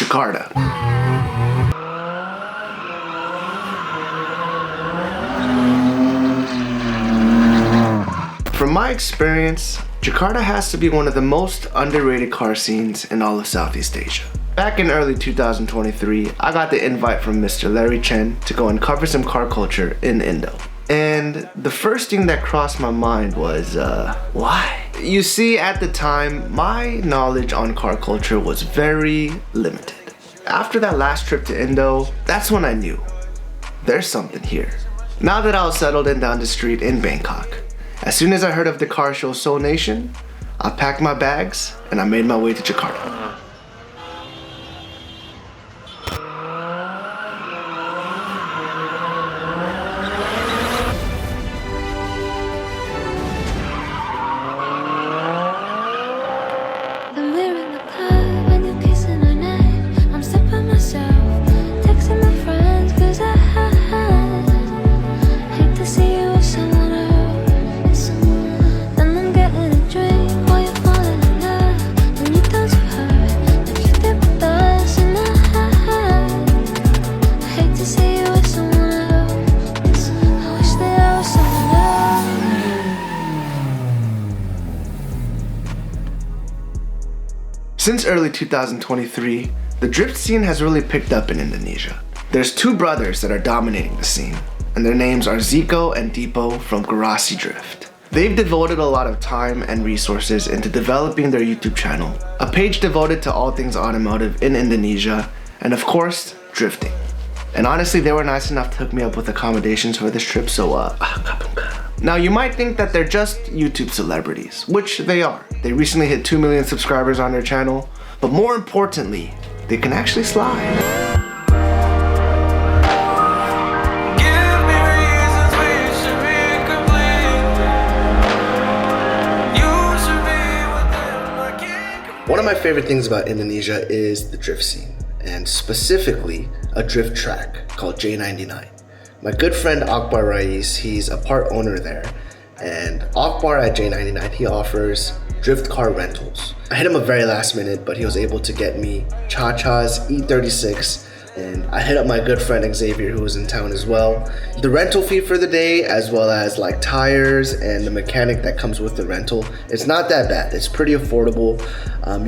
Jakarta. From my experience, Jakarta has to be one of the most underrated car scenes in all of Southeast Asia. Back in early 2023, I got the invite from Mr. Larry Chen to go and cover some car culture in Indo. And the first thing that crossed my mind was, why? You see, at the time, my knowledge on car culture was very limited. After that last trip to Indo, that's when I knew there's something here. Now that I was settled in down the street in Bangkok, as soon as I heard of the car show Soul Nation, I packed my bags and I made my way to Jakarta. Since early 2023, the drift scene has really picked up in Indonesia. There's two brothers that are dominating the scene, and their names are Zico and Dipo from Garasi Drift. They've devoted a lot of time and resources into developing their YouTube channel, a page devoted to all things automotive in Indonesia, and of course, drifting. And honestly, they were nice enough to hook me up with accommodations for this trip, so Now you might think that they're just YouTube celebrities, which they are. They recently hit 2 million subscribers on their channel, but more importantly, they can actually slide. One of my favorite things about Indonesia is the drift scene, and specifically a drift track called J99. My good friend Akbar Rais, he's a part owner there, and Akbar at J99, he offers drift car rentals. I hit him up very last minute, but he was able to get me Cha-Cha's E36, and I hit up my good friend Xavier, who was in town as well. The rental fee for the day, as well as like tires and the mechanic that comes with the rental, it's not that bad. It's pretty affordable.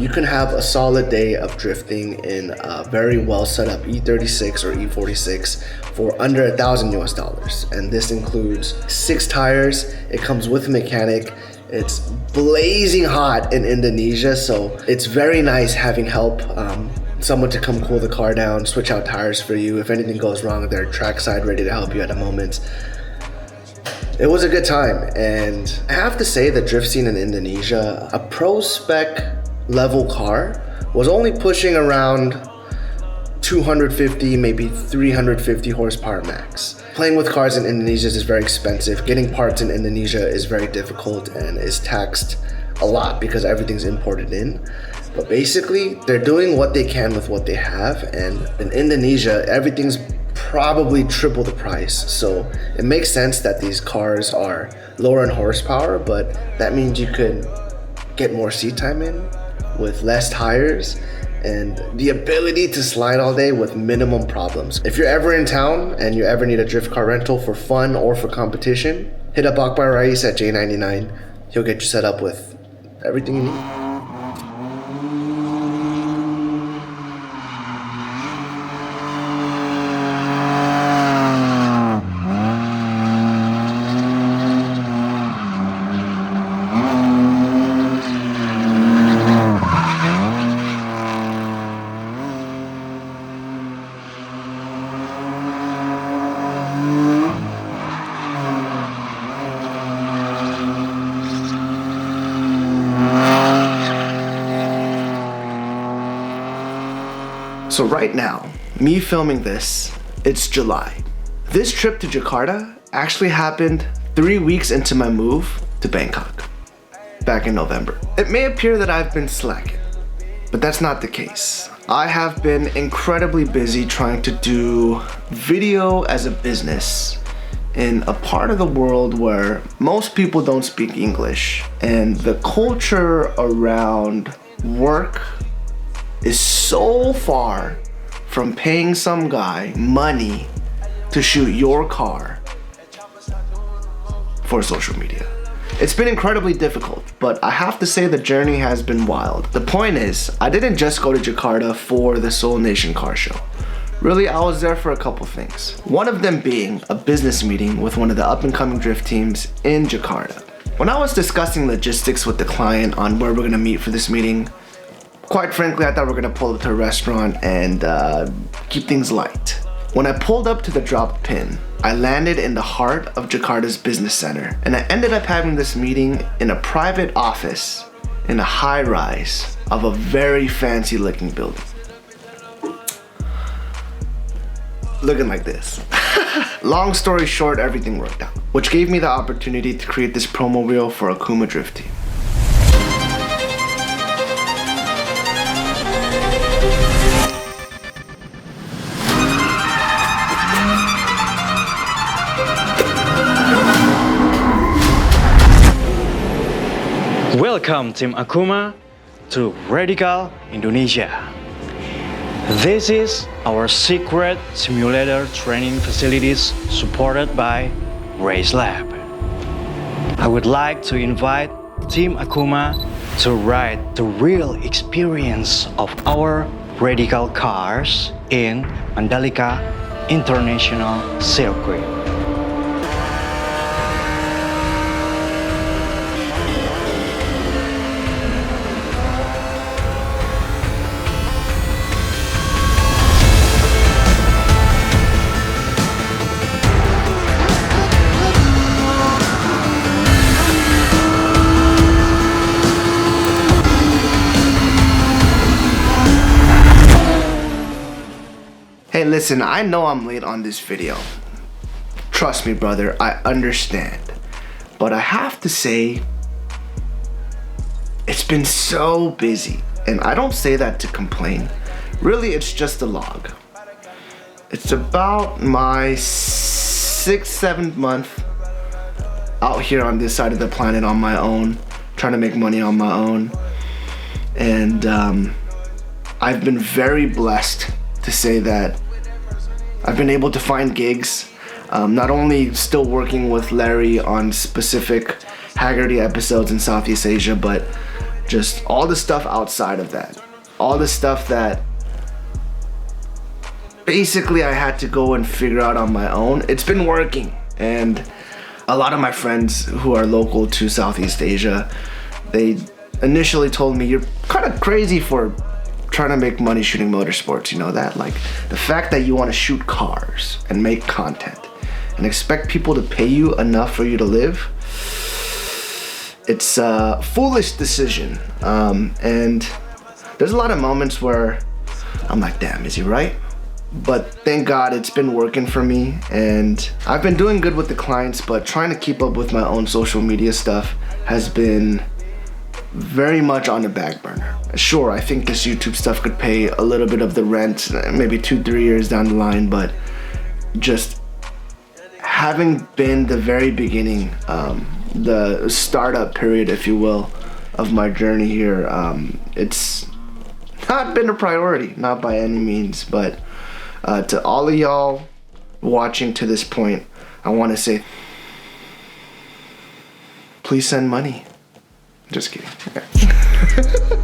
You can have a solid day of drifting in a very well set up E36 or E46 for under $1,000 US. And this includes 6 tires. It comes with a mechanic. It's blazing hot in Indonesia, so it's very nice having help. Someone to come cool the car down, switch out tires for you. If anything goes wrong, they're trackside ready to help you at a moment. It was a good time, and I have to say the drift scene in Indonesia, a pro spec level car was only pushing around 250, maybe 350 horsepower max. Playing with cars in Indonesia is very expensive. Getting parts in Indonesia is very difficult and is taxed a lot because everything's imported in. But basically, they're doing what they can with what they have, and in Indonesia, everything's probably triple the price. So it makes sense that these cars are lower in horsepower, but that means you could get more seat time in with less tires and the ability to slide all day with minimum problems. If you're ever in town and you ever need a drift car rental for fun or for competition, hit up Akbar Rais at J99. He'll get you set up with everything you need. So right now, me filming this, it's July. This trip to Jakarta actually happened 3 weeks into my move to Bangkok, back in November. It may appear that I've been slacking, but that's not the case. I have been incredibly busy trying to do video as a business in a part of the world where most people don't speak English, and the culture around work is so far from paying some guy money to shoot your car for social media. It's been incredibly difficult, but I have to say the journey has been wild. The point is, I didn't just go to Jakarta for the Seoul Nation car show. Really, I was there for a couple things. One of them being a business meeting with one of the up-and-coming drift teams in Jakarta. When I was discussing logistics with the client on where we're gonna meet for this meeting, quite frankly, I thought we were gonna pull up to a restaurant and keep things light. When I pulled up to the drop pin, I landed in the heart of Jakarta's business center, and I ended up having this meeting in a private office in a high rise of a very fancy looking building. Looking like this. Long story short, everything worked out, which gave me the opportunity to create this promo reel for Akuma Drift Team. Welcome Team Akuma to Radical Indonesia. This is our secret simulator training facilities supported by Race Lab. I would like to invite Team Akuma to ride the real experience of our radical cars in Mandalika International Circuit. Hey, listen, I know I'm late on this video. Trust me, brother, I understand. But I have to say, it's been so busy. And I don't say that to complain. Really, it's just a log. It's about my 6th, 7th month out here on this side of the planet on my own, trying to make money on my own. And I've been very blessed to say that I've been able to find gigs, not only still working with Larry on specific Haggerty episodes in Southeast Asia, but just all the stuff outside of that. All the stuff that basically I had to go and figure out on my own. It's been working, and a lot of my friends who are local to Southeast Asia, they initially told me, you're kind of crazy for trying to make money shooting motorsports, you know that? Like, the fact that you want to shoot cars and make content and expect people to pay you enough for you to live, it's a foolish decision. And there's a lot of moments where I'm like, damn, is he right? But thank God it's been working for me, and I've been doing good with the clients, but trying to keep up with my own social media stuff has been very much on the back burner. Sure, I think this YouTube stuff could pay a little bit of the rent, maybe 2-3 years down the line, but just having been the very beginning, the startup period, if you will, of my journey here, it's not been a priority, not by any means, but to all of y'all watching to this point, I want to say, please send money. Just kidding. Okay.